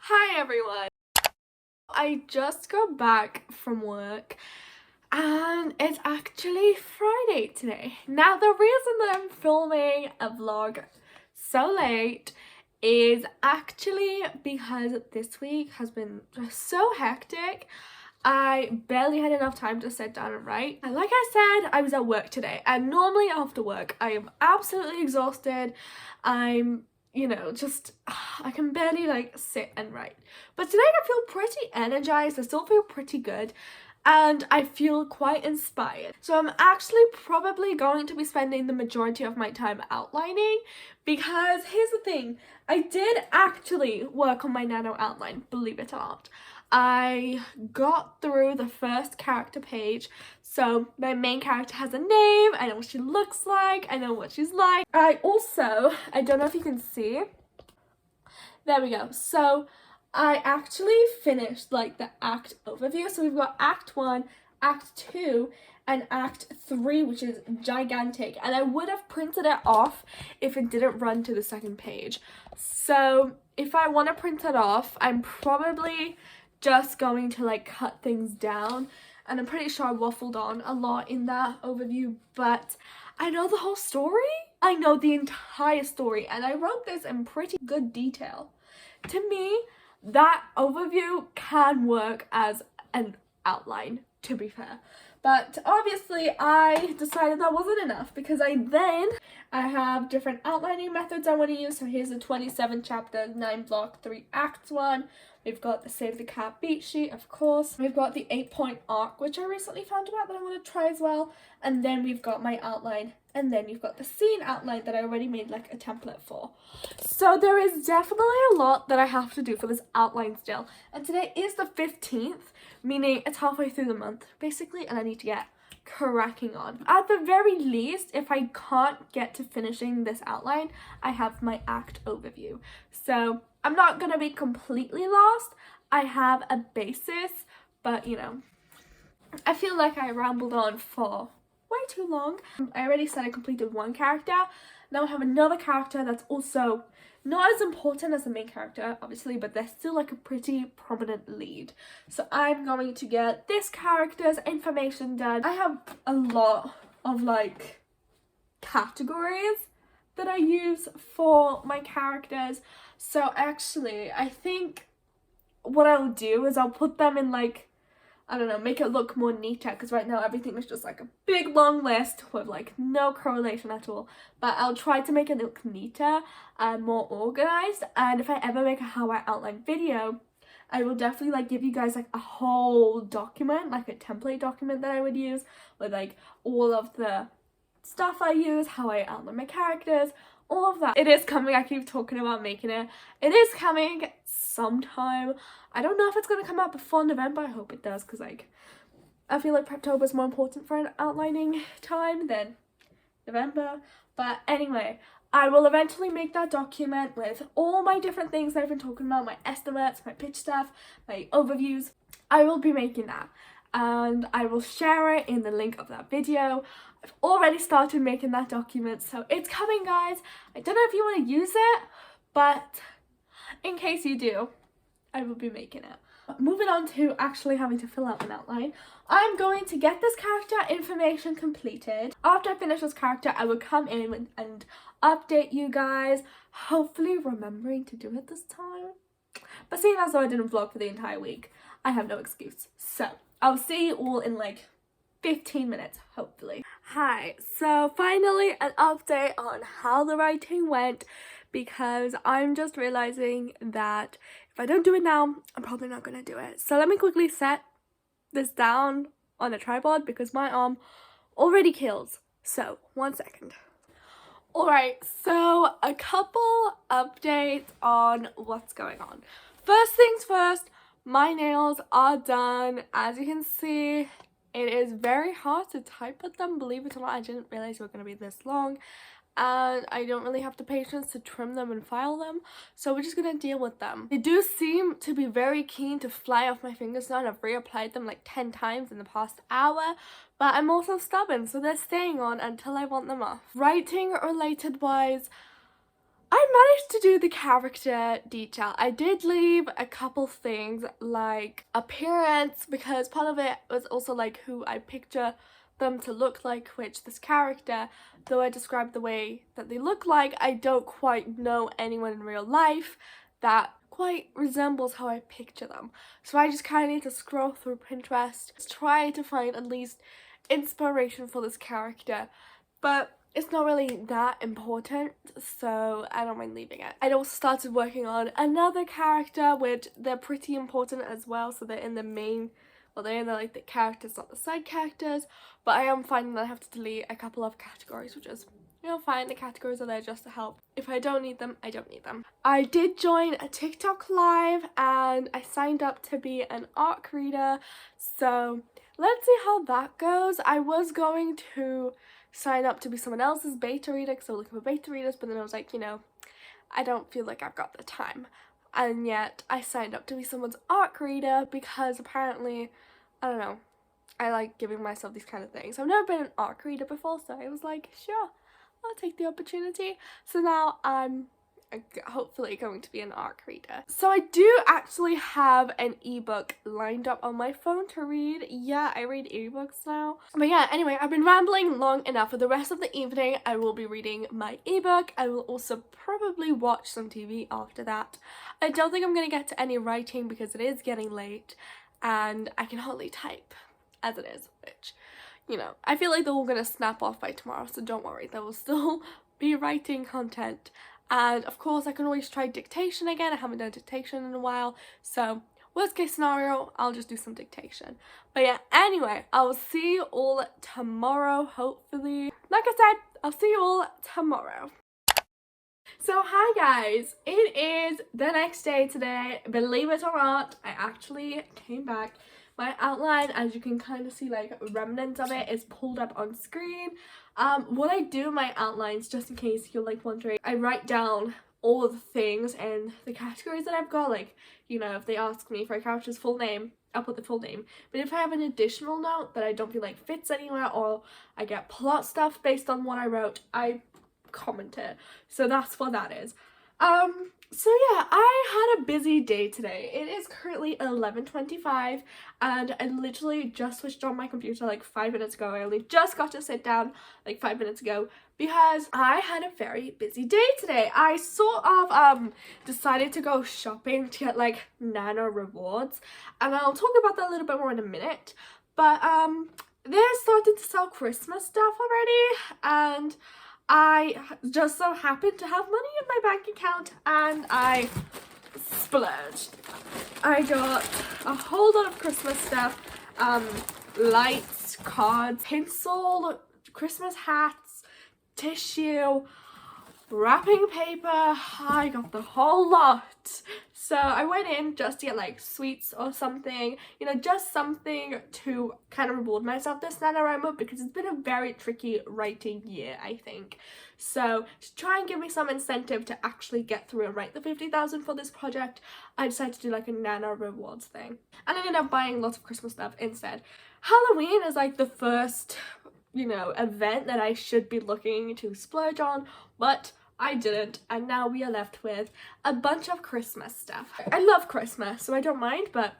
Hi everyone! I just got back from work and it's actually Friday today. Now the reason that I'm filming a vlog so late is actually because this week has been just so hectic. I barely had enough time to sit down and write. And like I said, I was at work today, and normally after work I am absolutely exhausted. I'm just I can barely like sit and write. But today I feel pretty energized. I still feel pretty good and I feel quite inspired. So I'm actually probably going to be spending the majority of my time outlining, because here's the thing, I did actually work on my nano outline, believe it or not. I got through the first character page, so my main character has a name, I know what she looks like, I know what she's like. I don't know if you can see, there we go. So I actually finished like the act overview. So we've got Act 1, Act 2, and Act 3, which is gigantic. And I would have printed it off if it didn't run to the second page. So if I want to print it off, I'm probably just going to like cut things down. And I'm pretty sure I waffled on a lot in that overview, but I know the whole story. I know the entire story, and I wrote this in pretty good detail. To me, that overview can work as an outline, to be fair. But obviously I decided that wasn't enough, because I have different outlining methods I want to use. So here's the 27 chapter, 9 block, 3 acts one. We've got the Save the Cat beat sheet, of course. We've got the 8-point arc, which I recently found out that I want to try as well. And then we've got my outline. And then you've got the scene outline that I already made like a template for. So there is definitely a lot that I have to do for this outline still. And today is the 15th, meaning it's halfway through the month, basically, and I need to get cracking on. At the very least, if I can't get to finishing this outline, I have my act overview. So I'm not gonna be completely lost. I have a basis, but I feel like I rambled on for way too long. I already said I completed one character. Now I have another character that's also not as important as the main character, obviously, but they're still like a pretty prominent lead. So I'm going to get this character's information done. I have a lot of like categories that I use for my characters. So actually, I think what I'll do is I'll put them in like, I don't know, make it look more neater, because right now everything is just like a big long list with like no correlation at all. But I'll try to make it look neater and more organized. And if I ever make a how I outline video, I will definitely like give you guys like a whole document, like a template document that I would use with like all of the stuff I use, how I outline my characters, all of that. It is coming. I keep talking about making it. It is coming sometime. I don't know if it's gonna come out before November. I hope it does, because like I feel like Preptober is more important for an outlining time than November. But anyway, I will eventually make that document with all my different things that I've been talking about, my estimates, my pitch stuff, my overviews. I will be making that, and I will share it in the link of that video. I've already started making that document, so it's coming, guys. I don't know if you want to use it, but in case you do, I will be making it. Moving on to actually having to fill out an outline, I'm going to get this character information completed. After I finish this character, I will come in and update you guys, hopefully remembering to do it this time. But seeing as though I didn't vlog for the entire week, I have no excuse. So I'll see you all in like 15 minutes, hopefully. Hi, so finally an update on how the writing went, because I'm just realizing that if I don't do it now, I'm probably not gonna do it. So let me quickly set this down on a tripod, because my arm already kills. So 1 second. Alright, so a couple updates on what's going on. First things first, my nails are done. As you can see, it is very hard to type with them, believe it or not. I didn't realize they were going to be this long, and I don't really have the patience to trim them and file them, so we're just going to deal with them. They do seem to be very keen to fly off my fingers now, and I've reapplied them like 10 times in the past hour, but I'm also stubborn, so they're staying on until I want them off. Writing related wise, I managed to do the character detail. I did leave a couple things like appearance, because part of it was also like who I picture them to look like, which this character, though I described the way that they look like, I don't quite know anyone in real life that quite resembles how I picture them. So I just kind of need to scroll through Pinterest, try to find at least inspiration for this character, but it's not really that important, so I don't mind leaving it. I'd also started working on another character, which they're pretty important as well, so they're in the main, well, they're in the, like, the characters, not the side characters, but I am finding that I have to delete a couple of categories, which is, you know, fine. The categories are there just to help. If I don't need them, I don't need them. I did join a TikTok live and I signed up to be an ARC reader, so let's see how that goes. I was going to sign up to be someone else's beta reader because I was looking for beta readers, but then I was like, you know, I don't feel like I've got the time. And yet I signed up to be someone's ARC reader because apparently, I don't know, I like giving myself these kind of things. I've never been an ARC reader before, so I was like, sure, I'll take the opportunity. So now I'm hopefully going to be an ARC reader. So I do actually have an ebook lined up on my phone to read. Yeah, I read ebooks now. But yeah, anyway, I've been rambling long enough. For the rest of the evening, I will be reading my ebook. I will also probably watch some TV after that. I don't think I'm going to get to any writing because it is getting late and I can hardly type as it is, which, you know, I feel like they're all going to snap off by tomorrow, so don't worry, there will still be writing content. And of course I can always try dictation again. I haven't done dictation in a while, so worst case scenario, I'll just do some dictation. But yeah, anyway, I will see you all tomorrow, hopefully. Like I said, I'll see you all tomorrow. So hi guys, it is the next day today. Believe it or not, I actually came back. My outline, as you can kind of see, like remnants of it, is pulled up on screen. What I do in my outlines, just in case you're like wondering, I write down all the things and the categories that I've got. Like, you know, if they ask me for a character's full name, I'll put the full name. But if I have an additional note that I don't feel like fits anywhere, or I get plot stuff based on what I wrote, I comment it. So that's what that is. So yeah, I had a busy day today. It is currently 11:25 and I literally just switched on my computer like 5 minutes ago. I only just got to sit down like 5 minutes ago because I had a very busy day today. I sort of decided to go shopping to get like nano rewards, and I'll talk about that a little bit more in a minute. But they're starting to sell Christmas stuff already, and I just so happened to have money in my bank account and I splurged. I got a whole lot of Christmas stuff, lights, cards, pencil, Christmas hats, tissue, wrapping paper. I got the whole lot. So I went in just to get like sweets or something, you know, just something to kind of reward myself this NaNoWriMo, because it's been a very tricky writing year, I think. So to try and give me some incentive to actually get through and write the 50,000 for this project, I decided to do like a nano rewards thing. And I ended up buying lots of Christmas stuff instead. Halloween is like the first, you know, event that I should be looking to splurge on, but I didn't, and now we are left with a bunch of Christmas stuff. I love Christmas, so I don't mind, but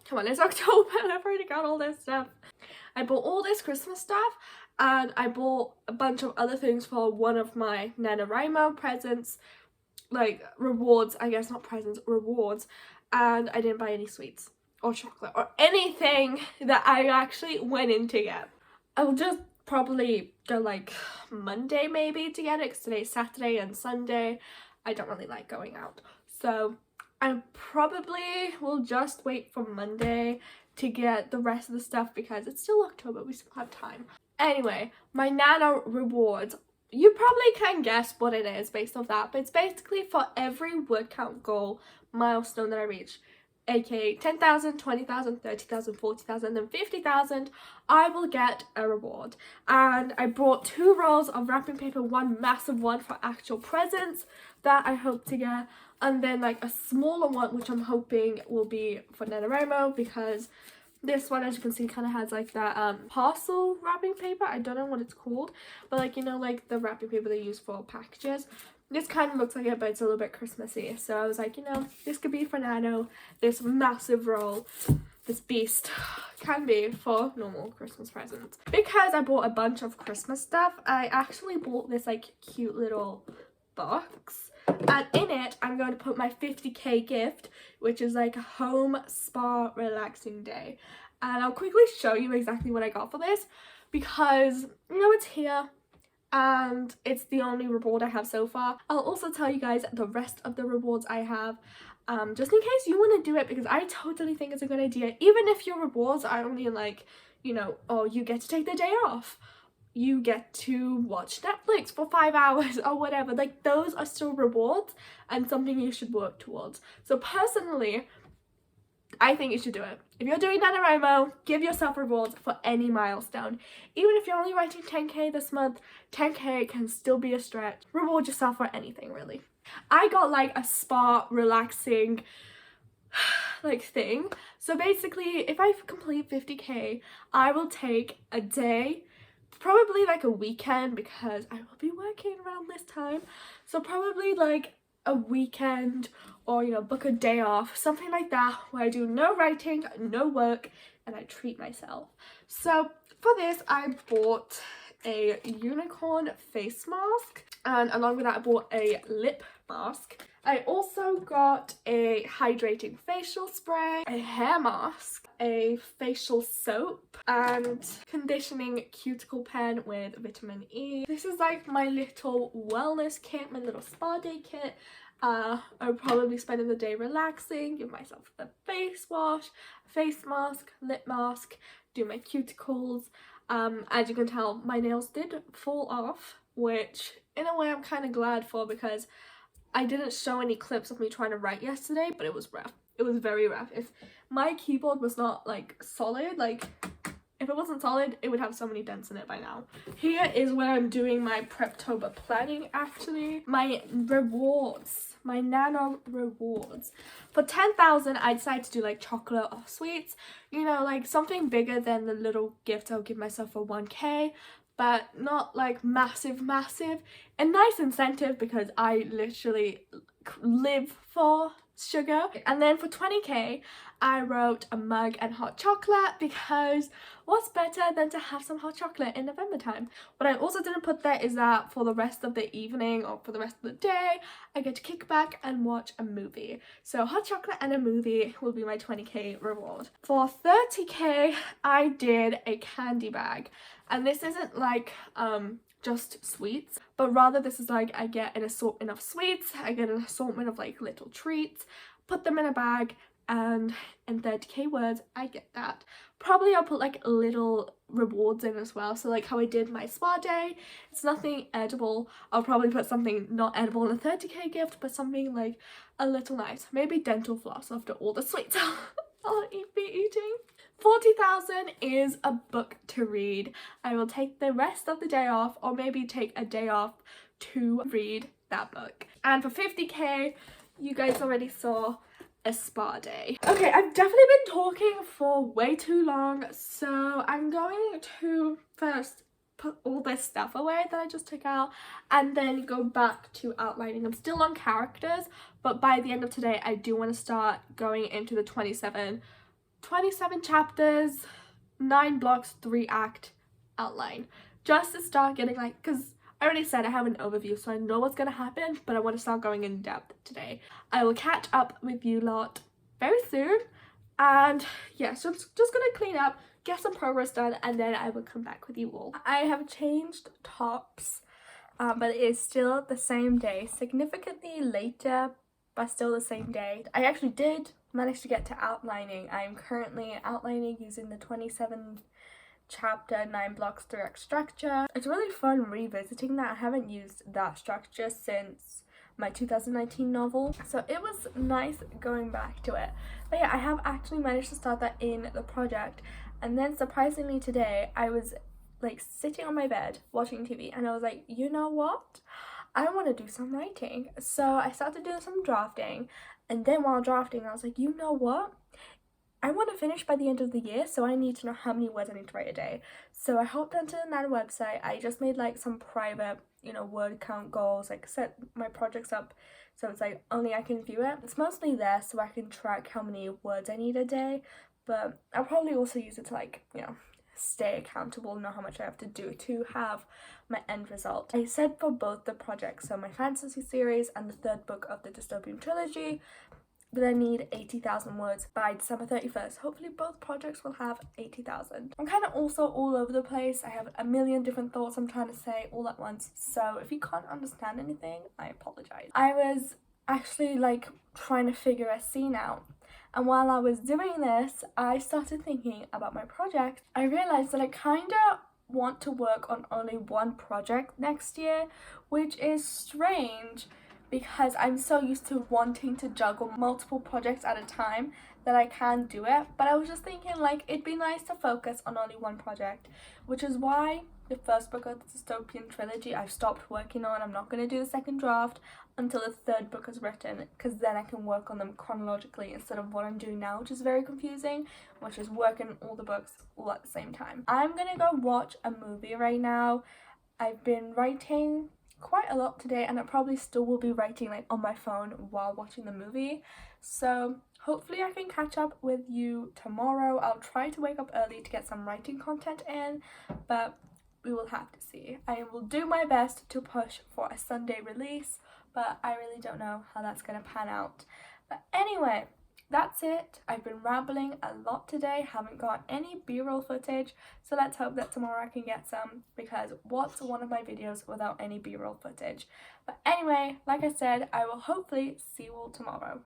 come on, it's October and I've already got all this stuff. I bought all this Christmas stuff, and I bought a bunch of other things for one of my NaNoWriMo presents, like rewards, I guess, not presents, rewards, and I didn't buy any sweets or chocolate or anything that I actually went in to get. I'll just probably go like Monday maybe to get it, because today's Saturday and Sunday I don't really like going out, so I probably will just wait for Monday to get the rest of the stuff because it's still October, we still have time. Anyway, my nano rewards, you probably can guess what it is based off that, but it's basically for every word count goal milestone that I reach, aka 10,000, 20,000, 30,000, 40,000, and 50,000, I will get a reward. And I bought 2 rolls of wrapping paper, one massive one for actual presents that I hope to get, and then like a smaller one which I'm hoping will be for NaNoWriMo, because this one, as you can see, kind of has like that parcel wrapping paper. I don't know what it's called, but like, you know, like the wrapping paper they use for packages. This kind of looks like it, but it's a little bit Christmassy. So I was like, you know, this could be for Nano. This massive roll, this beast, can be for normal Christmas presents. Because I bought a bunch of Christmas stuff, I actually bought this like cute little box. And in it, I'm going to put my 50k gift, which is like a home spa relaxing day. And I'll quickly show you exactly what I got for this, because you know it's here and it's the only reward I have so far. I'll also tell you guys the rest of the rewards I have, just in case you want to do it, because I totally think it's a good idea. Even if your rewards are only like, you know, oh, you get to take the day off, you get to watch Netflix for 5 hours or whatever, like those are still rewards and something you should work towards. So personally, I think you should do it. If you're doing NaNoWriMo, give yourself rewards for any milestone. Even if you're only writing 10k this month, 10k can still be a stretch. Reward yourself for anything, really. I got like a spa relaxing like thing. So basically, if I complete 50k, I will take a day, probably like a weekend, because I will be working around this time. So probably like a weekend, or you know, book a day off, something like that, where I do no writing, no work, and I treat myself. So for this, I bought a unicorn face mask, and along with that I bought a lip mask. I also got a hydrating facial spray, a hair mask, a facial soap, and conditioning cuticle pen with vitamin E. This is like my little wellness kit, my little spa day kit. I'll probably spend the day relaxing, give myself a face wash, face mask, lip mask, do my cuticles. As you can tell, my nails did fall off, which in a way I'm kind of glad for, because I didn't show any clips of me trying to write yesterday, but it was rough. It was very rough. If my keyboard was not like solid, like if it wasn't solid, it would have so many dents in it by now. Here is where I'm doing my Preptober planning, actually. My rewards, my nano rewards. For 10,000, I decided to do like chocolate or sweets. You know, like something bigger than the little gift I'll give myself for 1k. But not like massive. A nice incentive, because I literally live for sugar. And then for 20k, I wrote a mug and hot chocolate, because what's better than to have some hot chocolate in November time? What I also didn't put there is that for the rest of the evening, or for the rest of the day, I get to kick back and watch a movie. So hot chocolate and a movie will be my 20k reward. For 30k, I did a candy bag. And this isn't like just sweets, but rather this is like, I get an assortment of sweets, I get an assortment of like little treats, put them in a bag, and in 30k words, I get that. Probably I'll put like little rewards in as well. So like how I did my spa day, it's nothing edible. I'll probably put something not edible in a 30k gift, but something like a little nice. Maybe dental floss after all the sweets I'll be eating. 40,000 is a book to read. I will take the rest of the day off, or maybe take a day off to read that book. And for 50k, you guys already saw a spa day. Okay, I've definitely been talking for way too long, so I'm going to first put all this stuff away that I just took out, and then go back to outlining. I'm still on characters, but by the end of today, I do want to start going into the 27 chapters, 9 blocks, 3 act outline, just to start getting like, because I already said I have an overview, so I know what's gonna happen, but I want to start going in depth today. I will catch up with you lot very soon, and yeah, so I'm just gonna clean up, get some progress done, and then I will come back with you all. I have changed tops, but it is still the same day, significantly later, but still the same day. I actually did manage to get to outlining. I'm currently outlining using the 27 chapter 9 blocks 3 act structure. It's really fun revisiting that. I haven't used that structure since my 2019 novel, so it was nice going back to it. But yeah, I have actually managed to start that in the project, and then surprisingly today I was like sitting on my bed watching TV, and I was like, you know what, I want to do some writing. So I started doing some drafting, and then while drafting I was like, you know what, I want to finish by the end of the year, so I need to know how many words I need to write a day. So I hopped onto the Nano website. I just made like some private you know, word count goals, like set my projects up so it's like only I can view it. It's mostly there so I can track how many words I need a day, but I'll probably also use it to, like, you know, stay accountable, know how much I have to do to have my end result. I said for both the projects, so my fantasy series and the third book of the dystopian trilogy, that I need 80,000 words by December 31st. Hopefully both projects will have 80,000. I'm kind of also all over the place. I have a million different thoughts I'm trying to say all at once, so if you can't understand anything, I apologize. I was actually like trying to figure a scene out, and while I was doing this, I started thinking about my project. I realized that I kind of want to work on only one project next year, which is strange because I'm so used to wanting to juggle multiple projects at a time that I can do it. But I was just thinking, like, it'd be nice to focus on only one project, which is why the first book of the dystopian trilogy I've stopped working on. I'm not going to do the second draft until the third book is written, because then I can work on them chronologically instead of what I'm doing now, which is very confusing, which is working all the books all at the same time. I'm gonna go watch a movie right now. I've been writing quite a lot today, and I probably still will be writing like on my phone while watching the movie, so hopefully I can catch up with you tomorrow. I'll try to wake up early to get some writing content in, but we will have to see. I will do my best to push for a Sunday release, but I really don't know how that's gonna pan out. But anyway, that's it. I've been rambling a lot today, haven't got any b-roll footage, so let's hope that tomorrow I can get some, because what's one of my videos without any b-roll footage? But anyway, like I said, I will hopefully see you all tomorrow.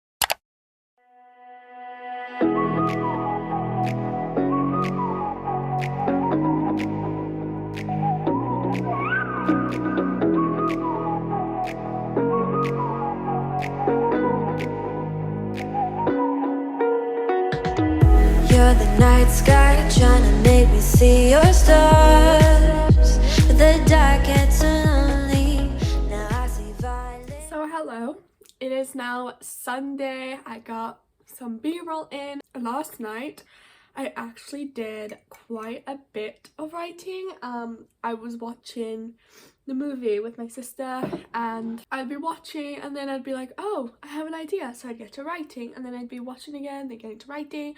You're the night sky, trying to make me see your stars, but the dark gets so lonely. Now I see violet. So hello, it is now Sunday. I got some b-roll in. Last night I actually did quite a bit of writing. I was watching the movie with my sister, and I'd be watching and then I'd be like, oh, I have an idea, so I'd get to writing, and then I'd be watching again, then getting to writing,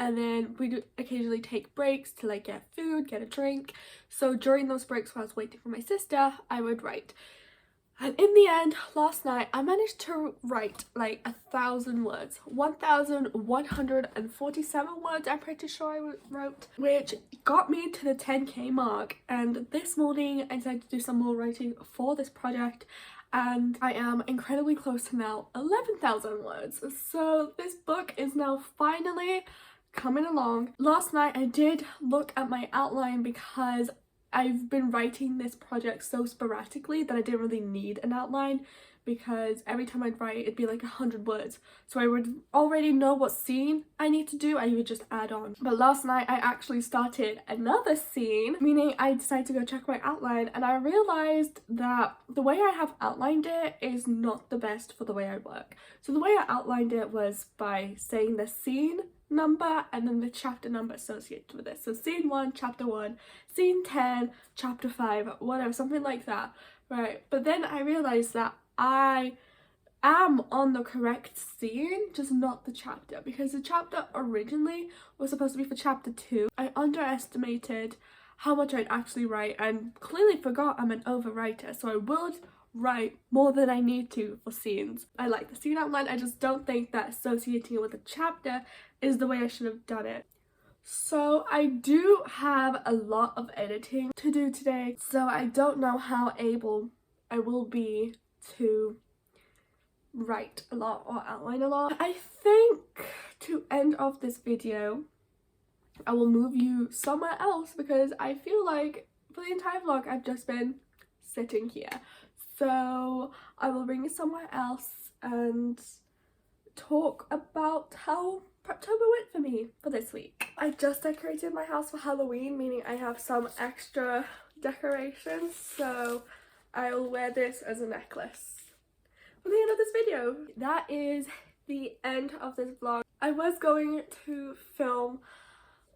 and then we'd occasionally take breaks to like get food, get a drink. So during those breaks while I was waiting for my sister, I would write. And in the end, last night, I managed to write like 1,000 words. 1,147 words, I'm pretty sure I wrote, which got me to the 10k mark. And this morning, I decided to do some more writing for this project, and I am incredibly close to now 11,000 words. So this book is now finally coming along. Last night, I did look at my outline because I've been writing this project so sporadically that I didn't really need an outline, because every time I'd write it'd be like 100 words, so I would already know what scene I need to do. I would just add on. But last night I actually started another scene, meaning I decided to go check my outline, and I realized that the way I have outlined it is not the best for the way I work. So the way I outlined it was by saying the scene number and then the chapter number associated with it. So scene 1, chapter 1, scene 10, chapter 5, whatever, something like that, right? But then I realized that I am on the correct scene, just not the chapter, because the chapter originally was supposed to be for chapter 2. I underestimated how much I'd actually write and clearly forgot I'm an overwriter, so I would write more than I need to for scenes. I like the scene outline, I just don't think that associating it with a chapter is the way I should have done it. So I do have a lot of editing to do today, so I don't know how able I will be to write a lot or outline a lot. I think to end off this video, I will move you somewhere else, because I feel like for the entire vlog I've just been sitting here. So I will bring you somewhere else and talk about how Preptober went for me for this week. I just decorated my house for Halloween, meaning I have some extra decorations, so I'll wear this as a necklace for the end of this video. That is the end of this vlog. I was going to film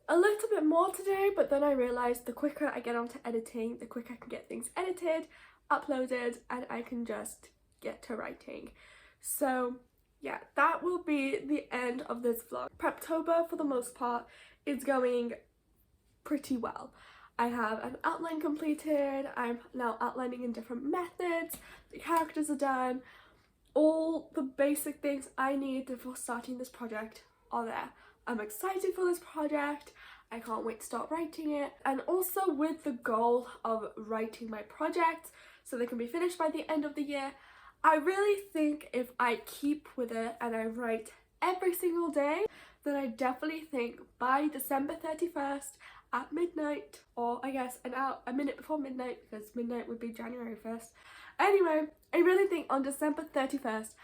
a little bit more today, but then I realized the quicker I get onto editing, the quicker I can get things edited. uploaded and I can just get to writing. So yeah, that will be the end of this vlog. Preptober, for the most part, is going pretty well. I have an outline completed, I'm now outlining in different methods, the characters are done, all the basic things I need before starting this project are there. I'm excited for this project, I can't wait to start writing it, and also with the goal of writing my projects so they can be finished by the end of the year. I really think if I keep with it and I write every single day, then I definitely think by December 31st at midnight, or I guess a minute before midnight, because midnight would be January 1st. Anyway, I really think on December 31st,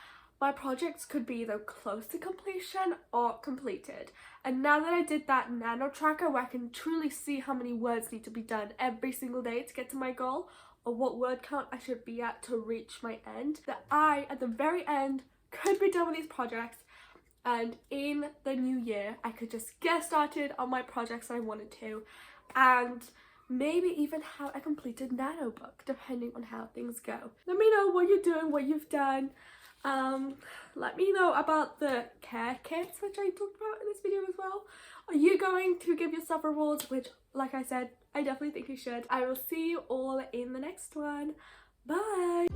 my projects could be either close to completion or completed. And now that I did that nano tracker where I can truly see how many words need to be done every single day to get to my goal, or what word count I should be at to reach my end, that I, at the very end, could be done with these projects, and in the new year I could just get started on my projects I wanted to, and maybe even have a completed nano book, depending on how things go. Let me know what you're doing, what you've done. Let me know about the care kits, which I talked about in this video as well. Are you going to give yourself rewards? Which, like I said, I definitely think you should. I will see you all in the next one. Bye!